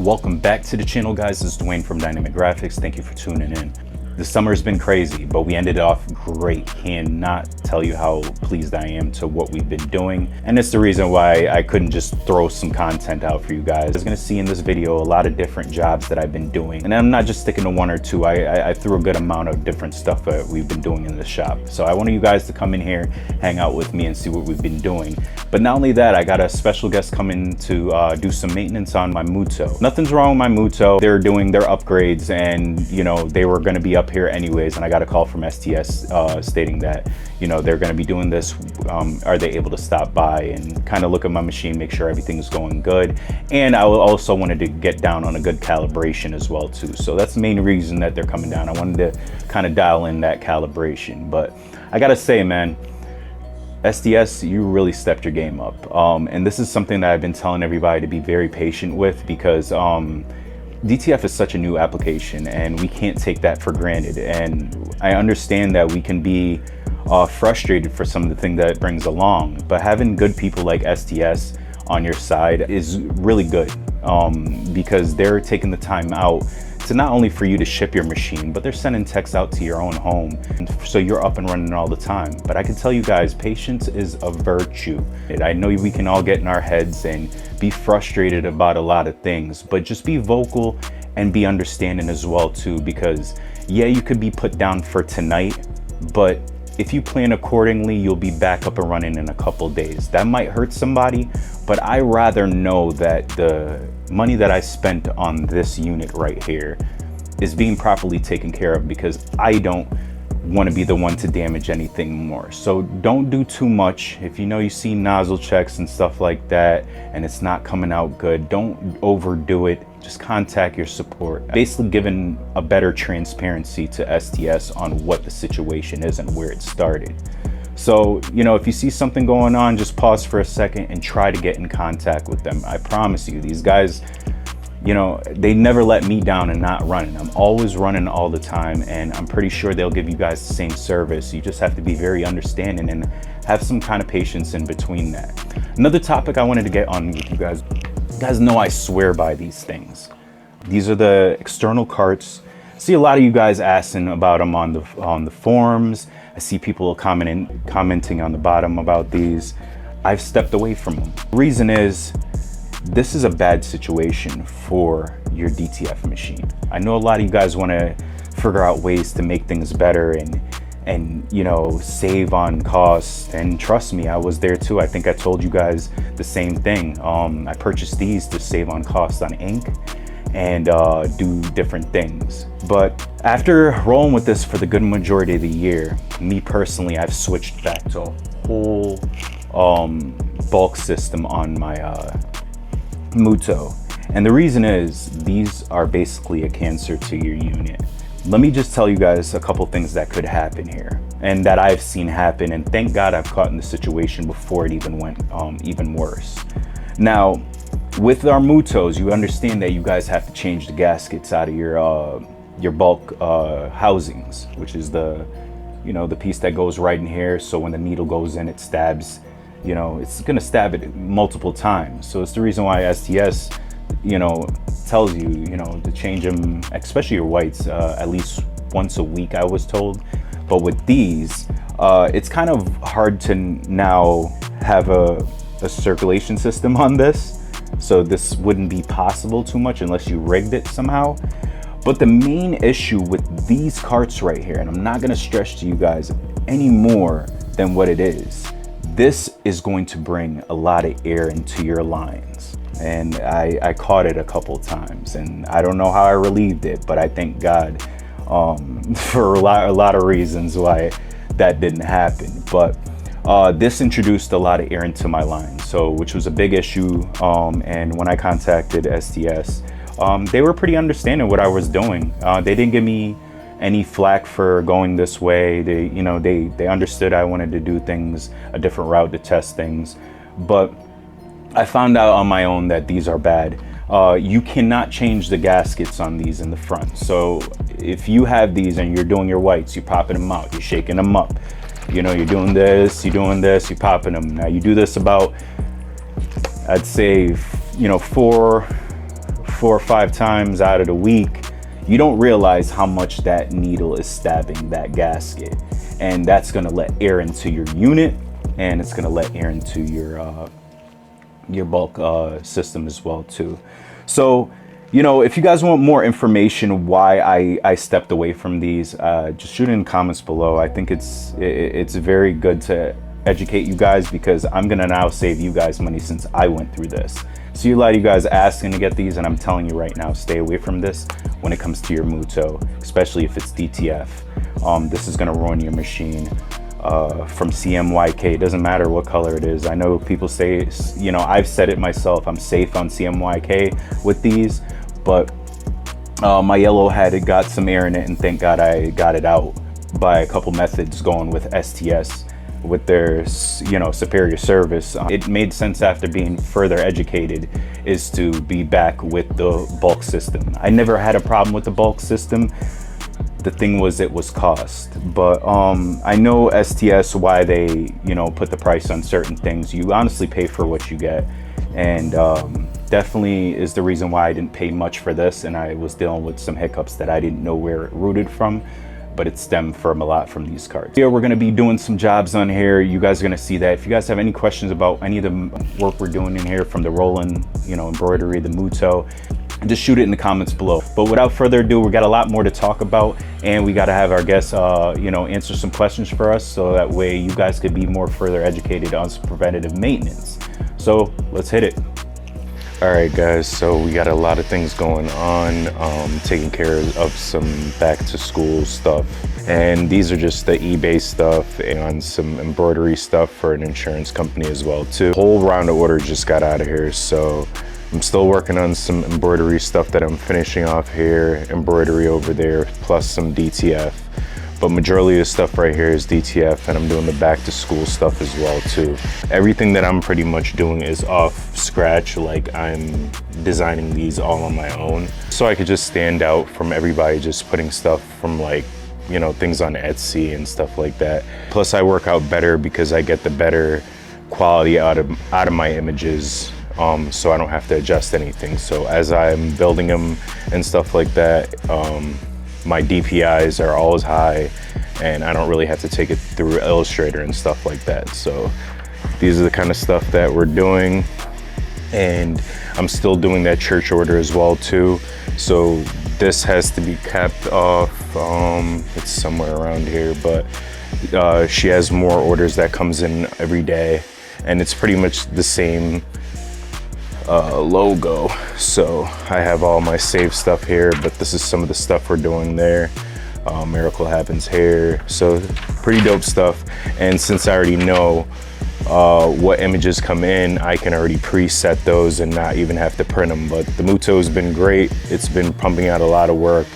Welcome back to the channel, guys. This is Dwayne from Dynamic Graphics. Thank you for tuning in. The summer's been crazy, but we ended off great. Cannot tell you how pleased I am to what we've been doing. And it's the reason why I couldn't just throw some content out for you guys. You're gonna see in this video a lot of different jobs that I've been doing. And I'm not just sticking to one or two. I threw a good amount of different stuff that we've been doing in the shop. So I want you guys to come in here, hang out with me and see what we've been doing. But not only that, I got a special guest coming to do some maintenance on my Mutoh. Nothing's wrong with my Mutoh. They're doing their upgrades and, you know, they were gonna be up here anyways, and I got a call from STS stating that, you know, they're going to be doing this. Are they able to stop by and kind of look at my machine, make sure everything's going good? And I also wanted to get down on a good calibration as well too. So that's the main reason that they're coming down. I wanted to kind of dial in that calibration. But I gotta say, man, STS, you really stepped your game up. And this is something that I've been telling everybody to be very patient with, because DTF is such a new application and we can't take that for granted. And I understand that we can be frustrated for some of the things that it brings along, but having good people like STS on your side is really good, because they're taking the time out to not only for you to ship your machine, but they're sending texts out to your own home, so you're up and running all the time. But I can tell you guys, patience is a virtue. I know we can all get in our heads and be frustrated about a lot of things, but just be vocal and be understanding as well too, because yeah, you could be put down for tonight, but if you plan accordingly, you'll be back up and running in a couple days. That might hurt somebody, but I rather know that the money that I spent on this unit right here is being properly taken care of, because I don't want to be the one to damage anything more. So don't do too much. If you know you see nozzle checks and stuff like that and it's not coming out good, don't overdo it. Just contact your support. Basically giving a better transparency to STS on what the situation is and where it started. So, you know, if you see something going on, just pause for a second and try to get in contact with them. I promise you, these guys, you know, they never let me down and not running. I'm always running all the time, and I'm pretty sure they'll give you guys the same service. You just have to be very understanding and have some kind of patience in between that. Another topic I wanted to get on with you guys know I swear by these things. These are the external carts. I see a lot of you guys asking about them on the forums. I see people commenting on the bottom about these. I've stepped away from them. The reason is, this is a bad situation for your DTF machine. I know a lot of you guys want to figure out ways to make things better and you know, save on costs. And trust me, I was there too. I think I told you guys the same thing. I purchased these to save on costs on ink and do different things. But after rolling with this for the good majority of the year, me personally, I've switched back to a whole bulk system on my Mutoh. And the reason is, these are basically a cancer to your unit. Let me just tell you guys a couple things that could happen here and that I've seen happen, and thank God I've caught in the situation before it even went even worse. Now, with our Mutohs, you understand that you guys have to change the gaskets out of your bulk housings, which is the, you know, the piece that goes right in here. So when the needle goes in, it stabs, you know, it's gonna stab it multiple times. So it's the reason why STS, you know, tells you, you know, to change them, especially your whites, at least once a week, I was told. But with these, it's kind of hard to now have a circulation system on this. So this wouldn't be possible too much unless you rigged it somehow. But the main issue with these carts right here, and I'm not gonna stress to you guys any more than what it is, this is going to bring a lot of air into your lines. And I caught it a couple times, and I don't know how I relieved it, but I thank God for a lot of reasons why that didn't happen. But this introduced a lot of air into my line, so which was a big issue. And when I contacted STS, they were pretty understanding what I was doing. They didn't give me any flack for going this way. They, you know, they understood I wanted to do things a different route to test things. But I found out on my own that these are bad. You cannot change the gaskets on these in the front. So if you have these and you're doing your whites, you're popping them out, you're shaking them up. You know, you're doing this, you're popping them. Now you do this about, I'd say, you know, four 4 or 5 times out of the week, you don't realize how much that needle is stabbing that gasket. And that's gonna let air into your unit, and it's gonna let air into your bulk system as well too. So, you know, if you guys want more information why I stepped away from these, just shoot it in the comments below. I think it's very good to educate you guys, because I'm gonna now save you guys money since I went through this. See a lot of you guys asking to get these, and I'm telling you right now, stay away from this when it comes to your Mutoh, especially if it's DTF. This is gonna ruin your machine. From CMYK, it doesn't matter what color it is. I know people say, you know, I've said it myself, I'm safe on CMYK with these, but my yellow had got some air in it, and thank God I got it out by a couple methods going with STS with their, you know, superior service. It made sense after being further educated is to be back with the bulk system. I never had a problem with the bulk system. The thing was, it was cost. But I know STS, why they, you know, put the price on certain things. You honestly pay for what you get, and definitely is the reason why I didn't pay much for this, and I was dealing with some hiccups that I didn't know where it rooted from, but it stemmed from a lot from these cards. Here we're gonna be doing some jobs on here. You guys are gonna see that. If you guys have any questions about any of the work we're doing in here, from the rolling, you know, embroidery, the Mutoh, just shoot it in the comments below. But without further ado, we got a lot more to talk about, and we got to have our guests you know, answer some questions for us, so that way you guys could be more further educated on some preventative maintenance. So let's hit it. All right guys, so we got a lot of things going on, taking care of some back to school stuff, and these are just the eBay stuff and some embroidery stuff for an insurance company as well too. Whole round of orders just got out of here, so I'm still working on some embroidery stuff that I'm finishing off here, embroidery over there, plus some DTF. But majority of the stuff right here is DTF, and I'm doing the back to school stuff as well too. Everything that I'm pretty much doing is off scratch, like I'm designing these all on my own. So I could just stand out from everybody just putting stuff from, like, you know, things on Etsy and stuff like that. Plus I work out better because I get the better quality out of my images. So I don't have to adjust anything. So as I'm building them and stuff like that, my DPIs are always high, and I don't really have to take it through Illustrator and stuff like that. So these are the kind of stuff that we're doing, and I'm still doing that church order as well too. So this has to be capped off. It's somewhere around here, but she has more orders that comes in every day, and it's pretty much the same logo. So I have all my save stuff here, but this is some of the stuff we're doing there. Miracle Happens here, so pretty dope stuff. And since I already know what images come in, I can already preset those and not even have to print them. But the Mutoh has been great. It's been pumping out a lot of work,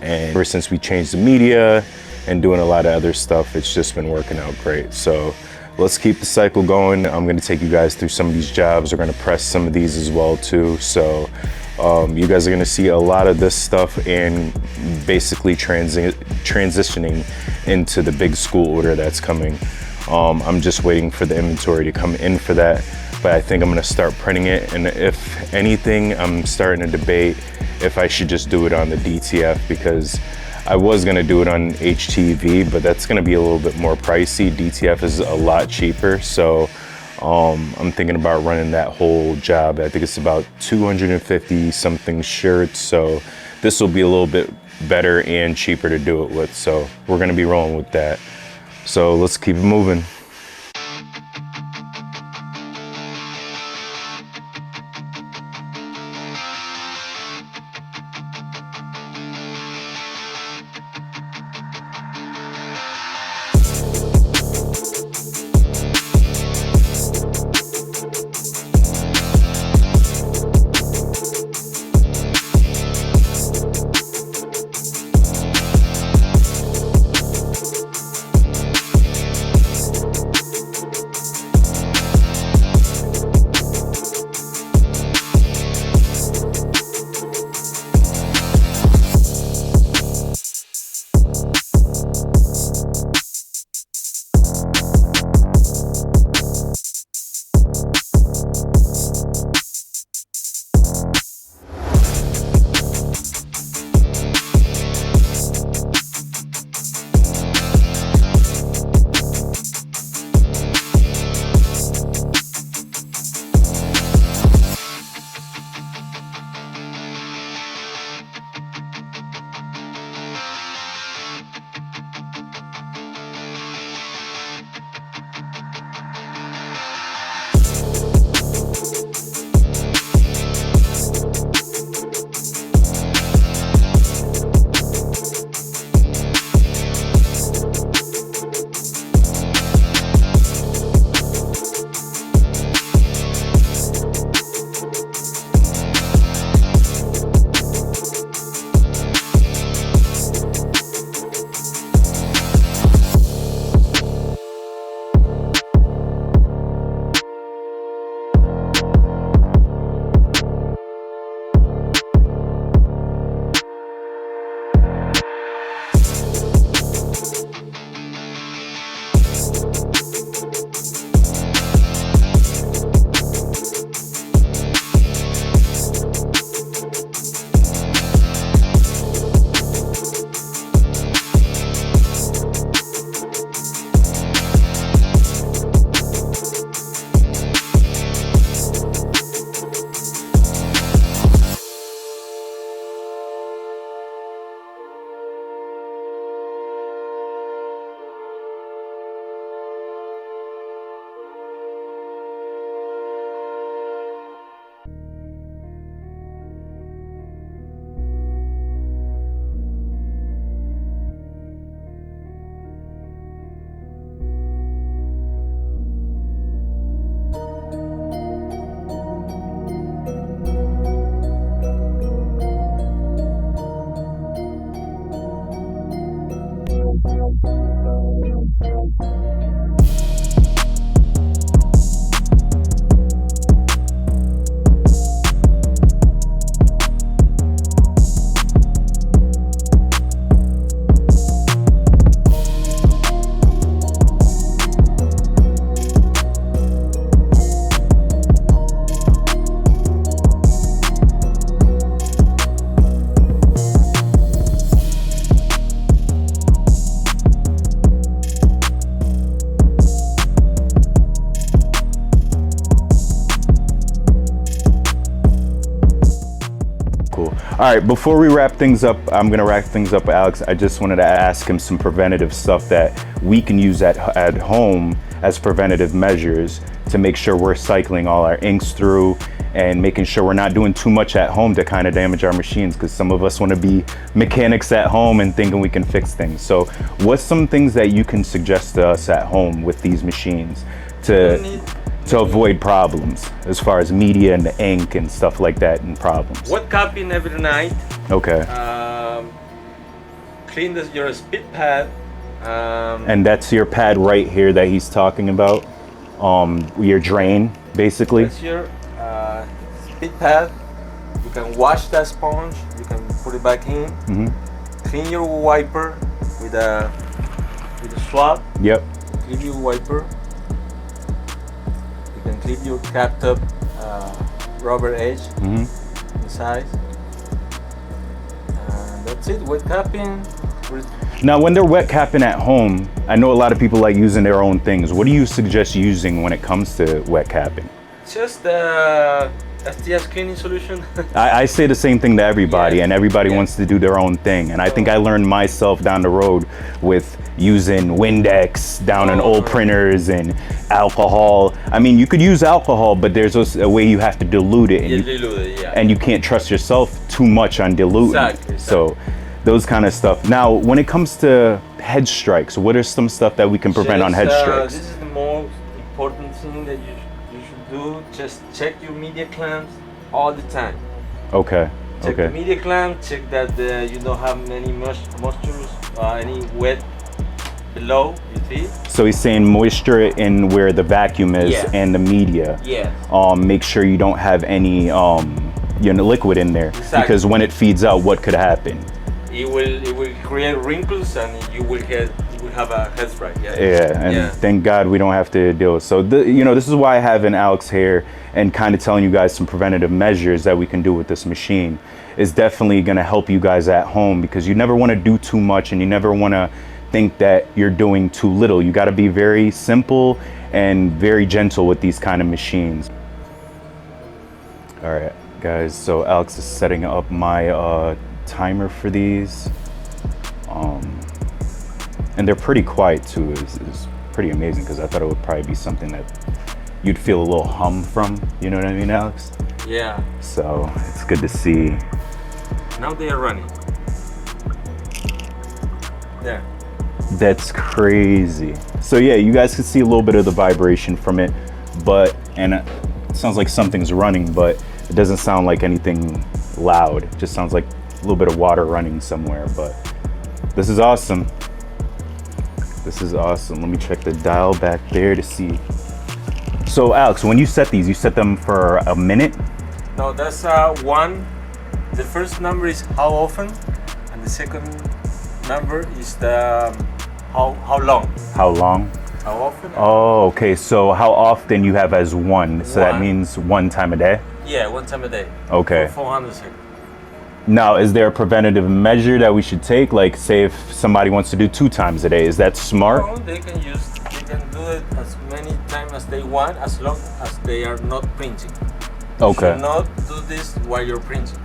and ever since we changed the media and doing a lot of other stuff, it's just been working out great. So let's keep the cycle going. I'm gonna take you guys through some of these jobs. We're gonna press some of these as well too. So you guys are gonna see a lot of this stuff, and basically transitioning into the big school order that's coming. I'm just waiting for the inventory to come in for that, but I think I'm gonna start printing it. And if anything, I'm starting to debate if I should just do it on the DTF, because I was gonna do it on HTV, but that's gonna be a little bit more pricey. DTF is a lot cheaper, so I'm thinking about running that whole job. I think it's about 250 something shirts, so this will be a little bit better and cheaper to do it with. So we're gonna be rolling with that. So let's keep it moving. All right, before we wrap things up, I'm gonna wrap things up with Alex. I just wanted to ask him some preventative stuff that we can use at home as preventative measures to make sure we're cycling all our inks through and making sure we're not doing too much at home to kind of damage our machines, because some of us want to be mechanics at home and thinking we can fix things. So what's some things that you can suggest to us at home with these machines to avoid problems as far as media and the ink and stuff like that and problems? Wet capping every night. Okay. Clean your speed pad. And that's your pad right here that he's talking about. Your drain, basically. That's your speed pad. You can wash that sponge. You can put it back in. Mm-hmm. Clean your wiper with a swab. Yep. Clean your wiper. You can clean your capped up rubber edge inside. And that's it. Wet capping. Now, when they're wet capping at home, I know a lot of people like using their own things. What do you suggest using when it comes to wet capping? Just the STS cleaning solution. I say the same thing to everybody, Yeah. and everybody Yeah. wants to do their own thing. And I think I learned myself down the road with using Windex down on old printers and alcohol. I mean, you could use alcohol, but there's also a way you have to dilute it. And you can't trust yourself too much on diluting. Exactly. So those kind of stuff. Now, when it comes to head strikes, what are some stuff that we can prevent on head strikes? This is the most important thing that you should do. Just check your media clamps all the time. Okay. Check the media clamp. Check that you don't have any moisture, any wet below. You see? So he's saying moisture in where the vacuum is and the media. Yeah. Make sure you don't have any liquid in there, because when it feeds out, what could happen? It will create wrinkles and you will have a head strike. Thank God we don't have to deal with. So this is why I have an Alex here and kind of telling you guys some preventative measures that we can do with this machine is definitely going to help you guys at home, because you never want to do too much and you never want to think that you're doing too little. You got to be very simple and very gentle with these kind of machines. All right, guys, so Alex is setting up my timer for these, and they're pretty quiet too. It's pretty amazing, because I thought it would probably be something that you'd feel a little hum from, you know what I mean, Alex? Yeah. So it's good to see. Now they are running. There. That's crazy. So yeah, you guys can see a little bit of the vibration from it, and it sounds like something's running, but it doesn't sound like anything loud. It just sounds like a little bit of water running somewhere. But this is awesome. This is awesome. Let me check the dial back there to see. So Alex, when you set these, you set them for a minute? No, that's one. The first number is how often, and the second number is the how long. How long? How often? Oh, okay. So how often you have as one? So that means one time a day? Yeah, one time a day. Okay. For 400 seconds. Now, is there a preventative measure that we should take? Like, say if somebody wants to do 2 times a day, is that smart? No, they can do it as many times as they want, as long as they are not printing. Okay. You should not do this while you're printing.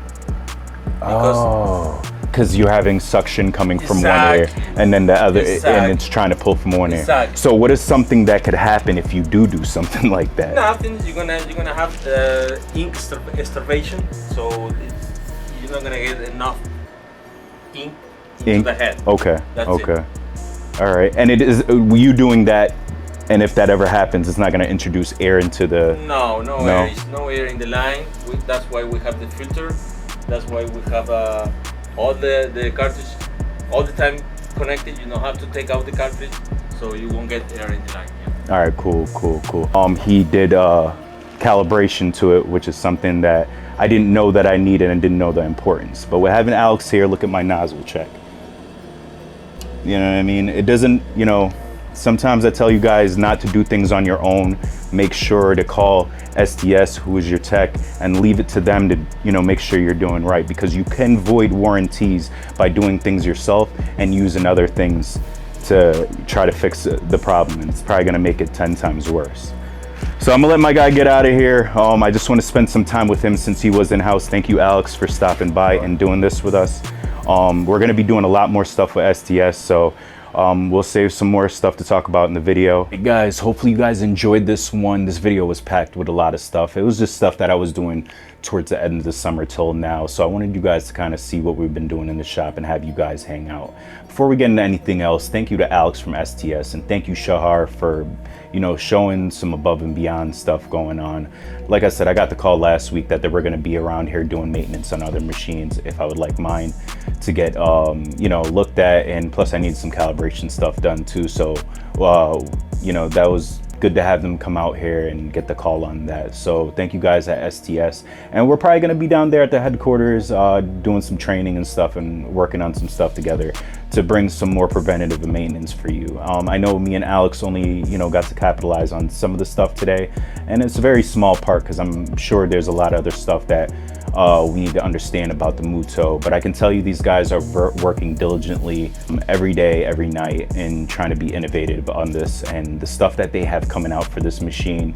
Because you're having suction coming from one ear and then the other, and it's trying to pull from one ear. So what is something that could happen if you do something like that? Nothing. You're gonna have ink starvation, so you're not gonna get enough ink into the head. Okay. That's it. All right. And it is you doing that, and if that ever happens, it's not gonna introduce air into the. No air. There's no air in the line. That's why we have the filter. That's why we have all the cartridge all the time connected. You don't have to take out the cartridge, so you won't get air in the line. Yeah. All right, cool. He did calibration to it, which is something that I didn't know that I needed and didn't know the importance. But we're having Alex here look at my nozzle check. You know what I mean? It doesn't, sometimes I tell you guys not to do things on your own. Make sure to call STS, who is your tech, and leave it to them to, make sure you're doing right, because you can void warranties by doing things yourself and using other things to try to fix the problem, and it's probably gonna make it 10 times worse. So I'm gonna let my guy get out of here. I just want to spend some time with him since he was in house. Thank you, Alex, for stopping by and doing this with us. We're gonna be doing a lot more stuff with STS, so we'll save some more stuff to talk about in the video. Hey guys, hopefully you guys enjoyed this one. This video was packed with a lot of stuff. It was just stuff that I was doing towards the end of the summer till now. So I wanted you guys to kind of see what we've been doing in the shop and have you guys hang out. Before we get into anything else, thank you to Alex from STS, and thank you Shahar for, you know, showing some above and beyond stuff going on. Like I said, I got the call last week that they were going to be around here doing maintenance on other machines if I would like mine to get you know, looked at, and plus I need some calibration stuff done too. So you know, that was good to have them come out here and get the call on that. So thank you guys at STS, and we're probably going to be down there at the headquarters doing some training and stuff and working on some stuff together to bring some more preventative maintenance for you. I know me and Alex only, you know, got to capitalize on some of the stuff today, and it's a very small part because I'm sure there's a lot of other stuff that we need to understand about the Mutoh, but I can tell you these guys are working diligently every day, every night, and trying to be innovative on this. And the stuff that they have coming out for this machine,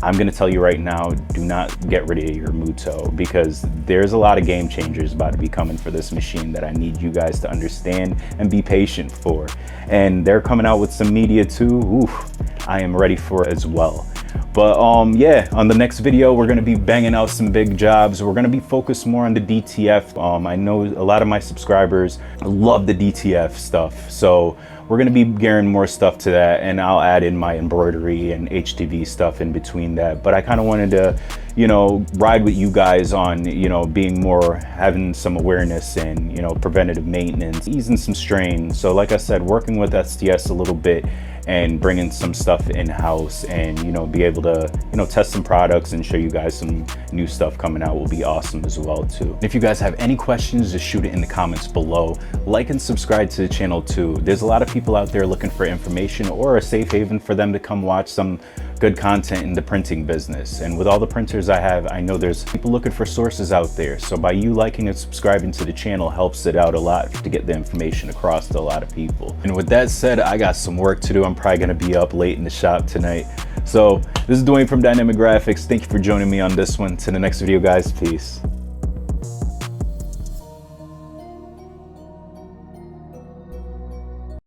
I'm going to tell you right now, do not get rid of your Mutoh, because there's a lot of game changers about to be coming for this machine that I need you guys to understand and be patient for. And they're coming out with some media too. Oof, I am ready for it as well. But yeah, on the next video, we're going to be banging out some big jobs. We're going to be focused more on the DTF. I know a lot of my subscribers love the DTF stuff, so we're going to be gearing more stuff to that, and I'll add in my embroidery and HTV stuff in between that. But I kind of wanted to, you know, ride with you guys on, you know, being more, having some awareness and, you know, preventative maintenance, easing some strain. So like I said, working with STS a little bit and bringing some stuff in-house, and, you know, be able to, you know, test some products and show you guys some new stuff coming out will be awesome as well too. If you guys have any questions, just shoot it in the comments below. Like and subscribe to the channel too. There's a lot of people out there looking for information or a safe haven for them to come watch some good content in the printing business. And with all the printers I have, I know there's people looking for sources out there. So by you liking and subscribing to the channel helps it out a lot to get the information across to a lot of people. And with that said, I got some work to do. I'm probably gonna be up late in the shop tonight. So this is Dwayne from Dynamic Graphics. Thank you for joining me on this one. To the next video, guys. Peace.